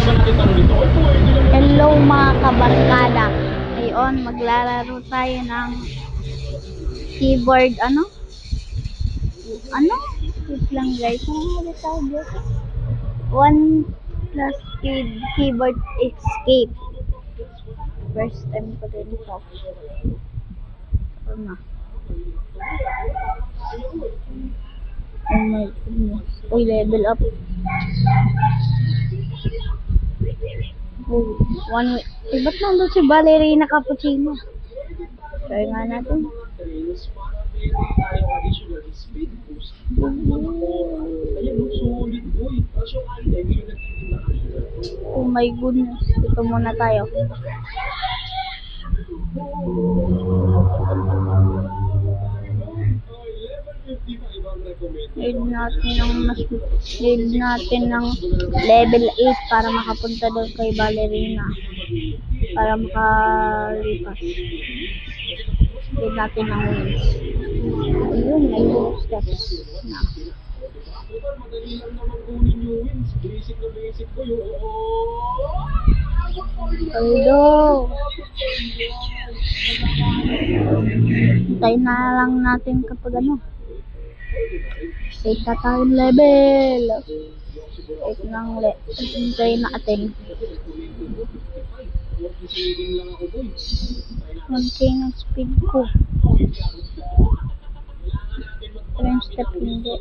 Hello mga kabarkada. Ngayon maglalaro tayo ng keyboard wait lang guys. Ano tayo dito? 1 plus keyboard escape. First time ko din ito. Ano? Oh my goodness. Uy, level up. Oh, one way. Eh, ba't nandun si Ballerina Cappuccino? Try nga natin. Oh my goodness. Ito muna tayo. Need natin ng level 8 para makapunta doon kay Ballerina. Para makalipas. Need natin ng wings. Ayun, may steps na. Hello. Hintayin na lang natin kapag ano. 8 na tayong level. 8 ng hintayin natin. Konti ng speed ko. 3 step hindi.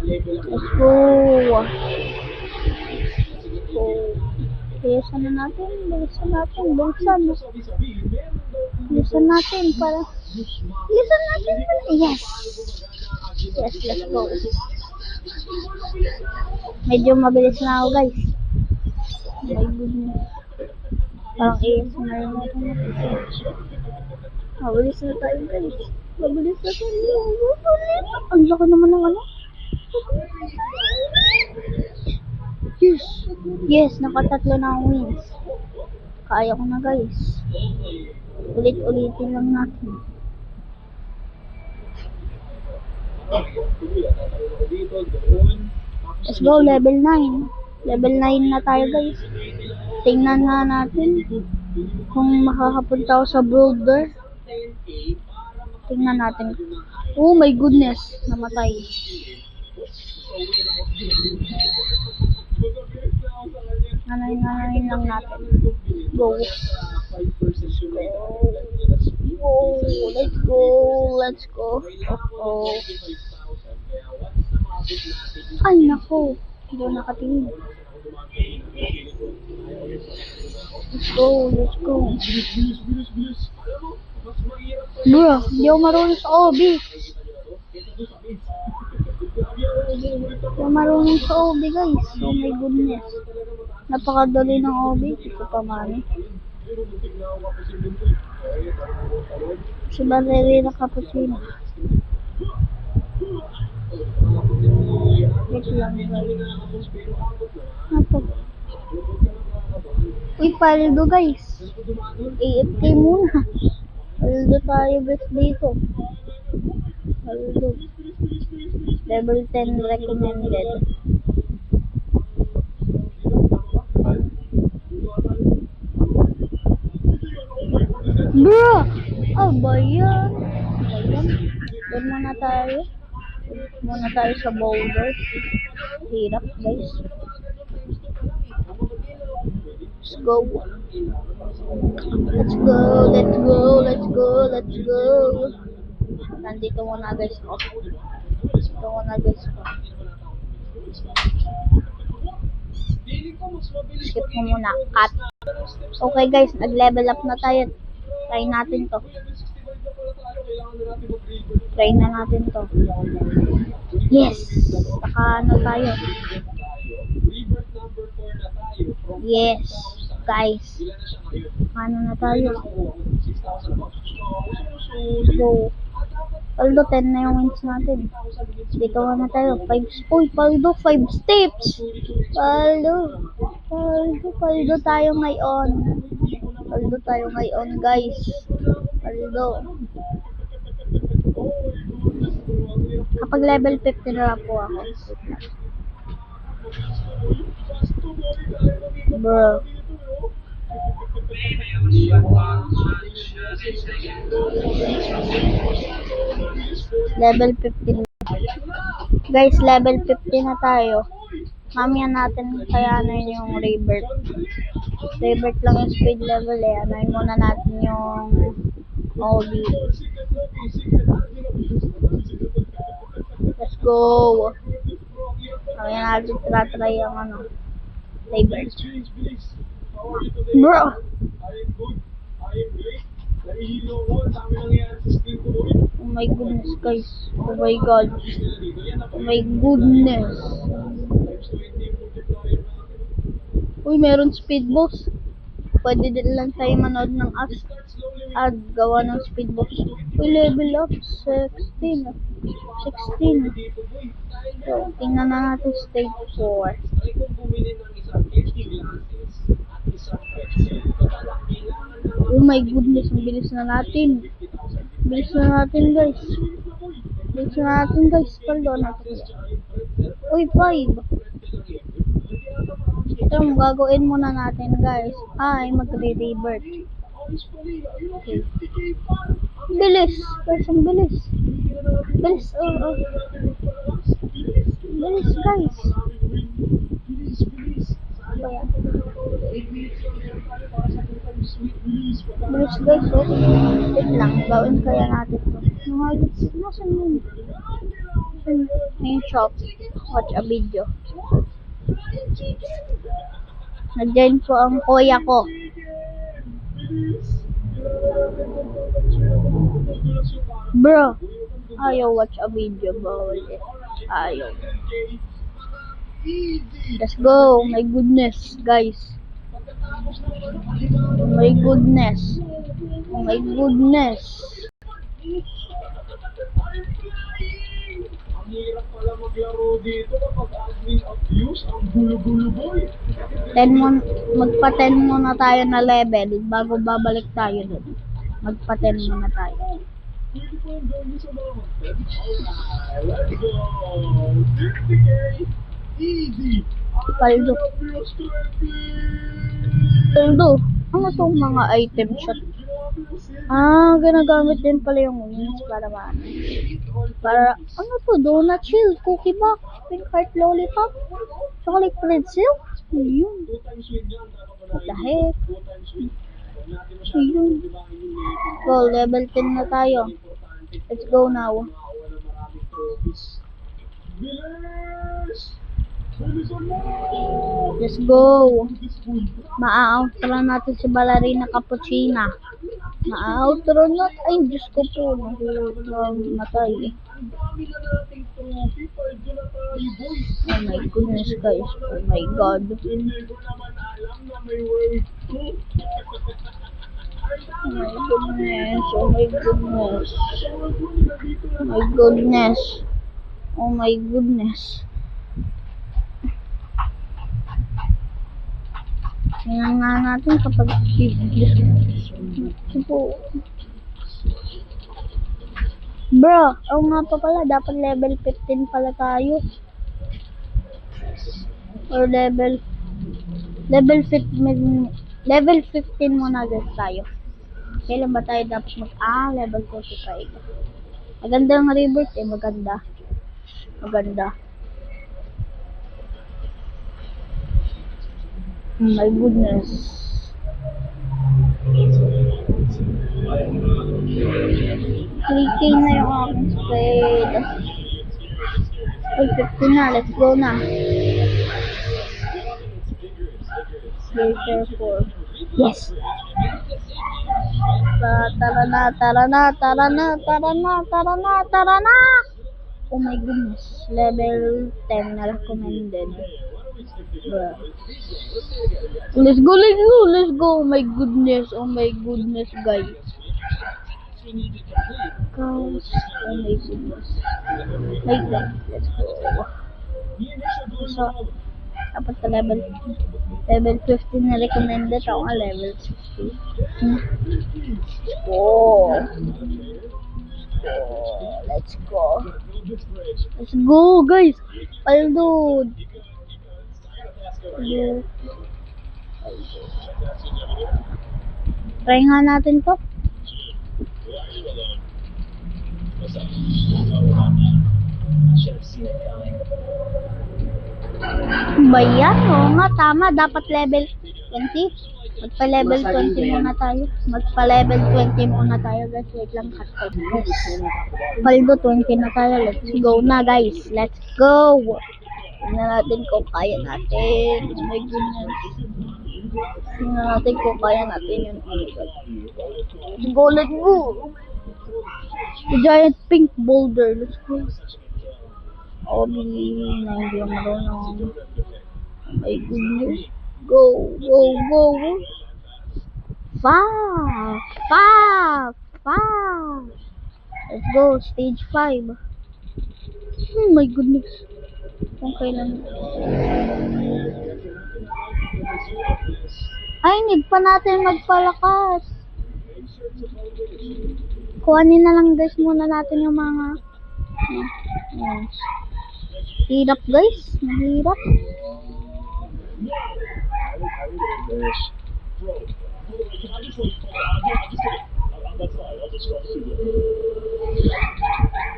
Let's go. Bilisan na natin. Bilisan natin para. Yes. Yes, let's go. Medyo mabilis na ako guys. My goodness. Parang ASMR natin. Mabilis na tayo guys. Ang laki naman ng ano. Yes, nakatatlo na ang wins. Kaya ko na guys. Ulit-ulitin lang natin. Let's go, level 9. Level 9 na tayo guys. Tingnan nga natin kung makakapunta ako sa boulder. Tingnan natin. Oh my goodness, namatay. Nanayin lang natin. Go. Let's go. Oh. Ay, nako. Hindi ako nakatingin. Let's go. Bro, hindi ako marunong sa OB. Guys. Oh my goodness. Napakadali ng OB. Ito pa mami. Si Ballerina Cappuccino. Wait lang guys. Ato. Uy, paldo guys. AFK muna. Paldo tayo guys dito. Paldo. Level 10 recommended. Bro! Oh, ba yan? Doon muna tayo. Sa boulder. Hirap guys. Let's go. Nandito muna guys ko. Skip mo muna. Cut. Okay guys, nag-level up na tayo. Try natin to. Yes! Saka ano tayo? Yes! Guys! Ano na tayo? So, paldo 10 na yung wins natin. Dito na tayo. 5. Uy, paldo 5 steps! Paldo tayo ngayon. Guys. Paldo. Kapag level 50 na lang po ako. Bro. Level 15. Guys, level 15 na tayo. Mamaya natin kayanin yung rebirth. Rebirth lang yung speed level eh. Anayin muna natin yung OB. Let's go. Mamaya natin try yung rebirth. Bro! Oh my goodness guys. Oh my god. Oh my goodness. Uy, meron speed boss. Pwede din lang tayo manood ng ad gawa ng speed boss. Uy, level up 16. So, tingnan na natin stage 4. Oh my goodness, ang bilis na natin. Bilis na natin guys. Paldo natin. Uy, 5. Ito, gagawin muna natin guys. Ay, magre-rebirth. Okay. Bilis. Guys, ang bilis. Bilis, Bilis guys. Bilis guys, wait lang, gawin kaya natin to. Nasaan yun? Yung shop. Watch a video. Nag-join po ang kuya ko. Bro, ayaw watch a video. Bawal eh. Ayaw. Let's go. My goodness, guys. Oh my goodness. Oh my goodness. Ang hirap pala maglaro dito kapag admin abuse, ang gulo-gulo boy. Magpa-10 muna tayo na level bago babalik tayo dun. Magpa-10 muna tayo. Pwede po yung gawin sa mga mag-10. Alright, let's go. 50k. Easy. Paldo. Ano tong mga item shot? Ginagamit din pala yung wings para maano. Para, ano to? Donut shield, cookie box, pink heart lollipop, chocolate pretzel. Ayun. What the heck? Ayun. Go, level 10 na tayo. Let's go now. Let's go. Ma-outro natin si Ballerina Cappuccina. Ma-outro natin. Ay, Diyos ko po. Matay. Oh my goodness, guys. Oh my god. Oh my goodness. Oh my goodness. Oh my goodness. Tingnan nga natin kapag bro, nga pa pala, dapat level 15 pala tayo. Or level 15 muna guys tayo. Kailan ba tayo dapat level 45. Maganda ang rebirth eh, maganda. Oh my goodness. Clicking na yung aking speed. Ay, 15 na. Let's go na. Later 4. Yes! Tara na! Oh my goodness. Level 10 na recommended. Let's go. Oh my goodness, guys. Like that. Let's go. So, dapat sa level 15 na recommended ako level 60. Let's go, guys. Paldo. Try nga natin to. Ba yan? Oo nga, tama. Dapat level 20. Magpa-level 20 muna tayo. Magpa-level 20 muna tayo, guys. Wait lang, cut ko. Yes. Paldo 20 na tayo. Let's go na, guys. Let's go! Tingnan natin kung kaya natin. Oh my goodness. Tingnan natin kung kaya natin yun. Oh my God. Let's go, let's go! The giant pink boulder. Let's go. Obi na hindi ako marunong. Oh my goodness. Go, go, go. Fast, fast, fast. Let's go, stage 5. Oh my goodness. Okay lang. Ay, need pa natin magpalakas. Kuhanin na lang guys muna natin yung mga hirap guys. Mahirap.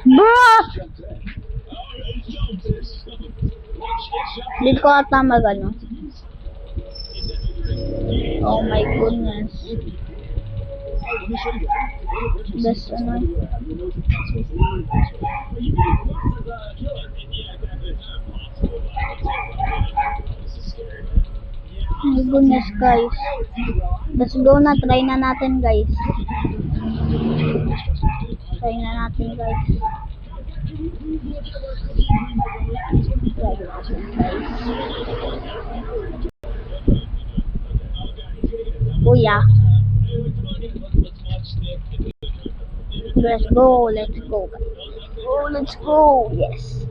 Bruh! Hindi ko ata magano. Oh my goodness. Best ano. Oh my goodness guys. Let's go na. Try na natin guys. Try na natin guys. Kuya. Let's go. Let's go guys. Oh, let's go. Yes.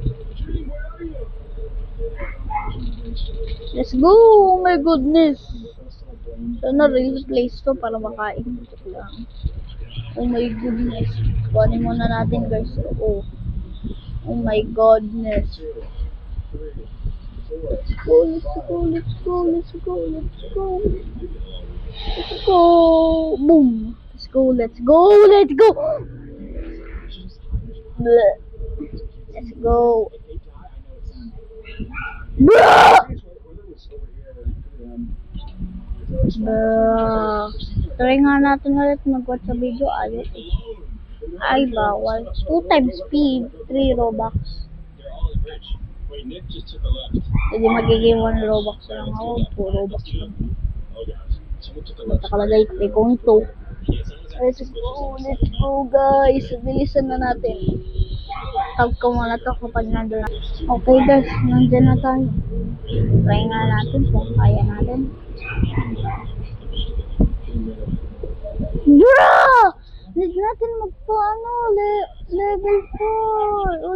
Let's go! Oh my goodness! Sana real place to para makain. Oh my goodness. Kuhanin muna natin guys. Oh. Oh my goodness. Let's go, let's go, let's go, let's go, let's go. Let's go! Boom! Let's go, let's go, let's go! Bleh. Let's go. Bruh! Try nga natin ulit mag-watch sa video. Ayos eh. Ay, bawal. 2 times speed, 3 Robux. Hindi magiging 1 Robux lang ako. 2 Robux lang. Natakalagay kung 2. Let's go guys. Bilisan na natin. Tag ko muna to kapag nandun na. Okay guys, nandyan na tayo. Try nga natin kung kaya natin. Bruh! Need natin magpaano, level 4.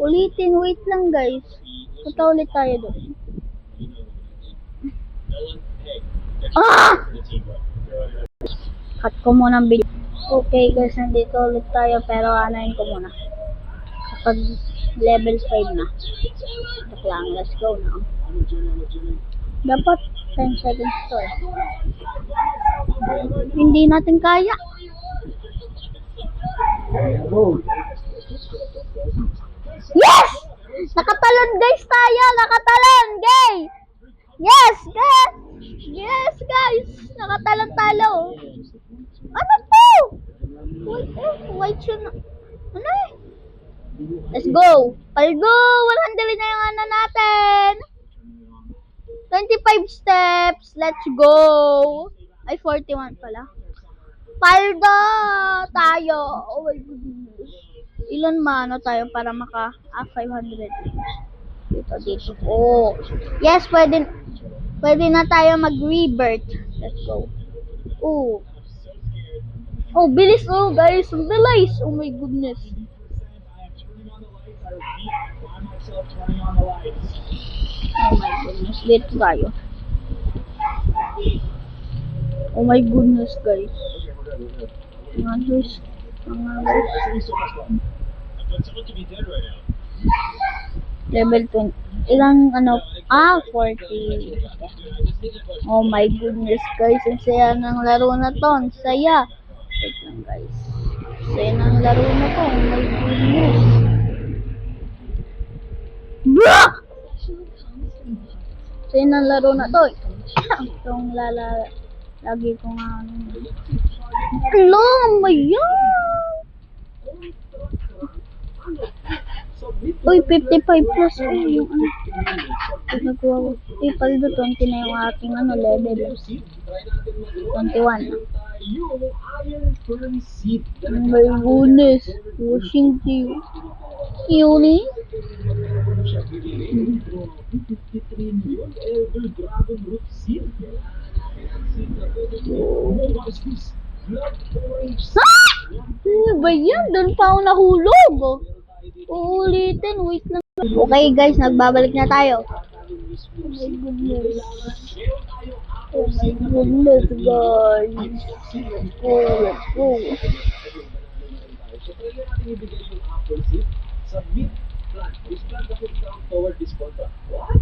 Ulitin, wait lang guys. Punta ulit tayo doon. Ah! Cut ko muna ang video. Okay guys, nandito ulit tayo pero anayin ko muna. Kapag level 5 na. Ito lang, let's go now. Dapat 10 seconds to eh. Hindi natin kaya. Yes! Nakatalon guys tayo! Nakatalon! Gay! Yes! Guys! Yes guys! Nakatalon talo! Ano to? White yun. Ano eh? Let's go! Palgo! 100 na yung ano natin! 25 steps! Let's go! Ay, 41 pala. Paldo! Tayo! Oh my goodness. Ilan mano tayo para maka 500. Dito. Oh. Yes, pwede na tayo mag-rebirth. Let's go. Oh. Oh, bilis oh, guys. Bilis. Oh my goodness. Oh my goodness. Dito tayo. Oh my goodness, guys. Mga guys. Level 20. Ilang 40. Oh my goodness guys, ang saya ng laro na to. Ang saya. Wait lang guys. Saya ng laro na to. Oh my goodness. Bruh! Saya ng laro na to. Itong lagi ko nga ano. Hello, mayan! Uy, 55 plus yung ano. Nagwawa. Paldo 20 na yung ating ano, level. 21. Oh my goodness. Washing you. Yuli? Ano ba yan? Doon pa ako nahulog. Uulitin. Wait lang. Okay guys, nagbabalik na tayo. Oh my goodness. Oh my goodness guys. Let's go, let's go.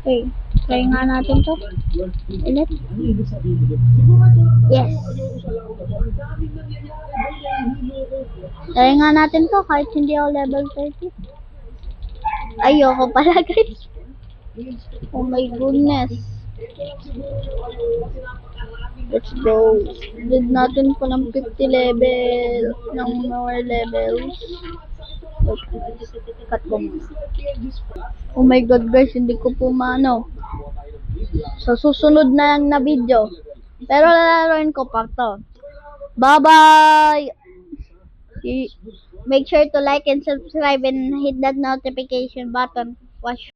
Okay, try nga natin to. Ulit. Yes. Try nga natin to kahit hindi ako level 30. Ayoko pala guys. Oh my goodness. Let's go. Need natin po ng 50 level. Ng more levels. Okay. Cut ko muna. Oh my god guys, hindi ko po maano. Sa susunod na video. Pero lalaroin ko pa to. Bye bye! Make sure to like and subscribe and hit that notification button. Watch.